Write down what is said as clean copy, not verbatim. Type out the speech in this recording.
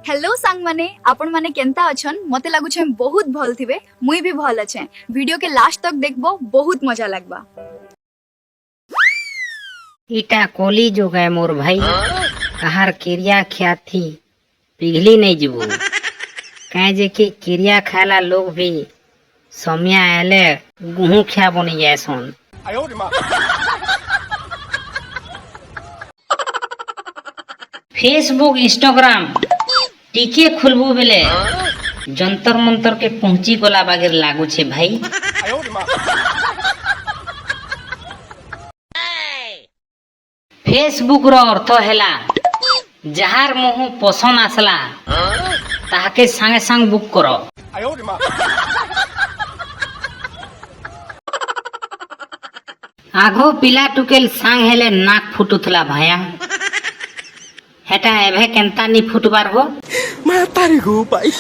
Hello सांग माने आपण माने केंता अछन मते लागुछे बहुत भल थिबे मुई भी भल अछे वीडियो के लास्ट तक देखबो बहुत मजा लागबा। इटा कोली जो गए मोर भाई कहार किरिया ख्याथी पिघली नहीं जीवो कहे जे कि किरिया खाला लोग भी समिया आले गुहू खिया बनी जाए सोन। फेसबुक इंस्टाग्राम टीके खुलबू बेले जंतर मंतर के पहुंची गला बागेर लागू छे भाई। फेसबुक रो अर्थ हैला जहार मुह पसंद आसला ताके संगे संग बुक करो। आगो पिला टुकेल सांग हेले नाक फुटुथला भाया हेटा एभे केंता नी फुटबार हो Mata रे गो भाई।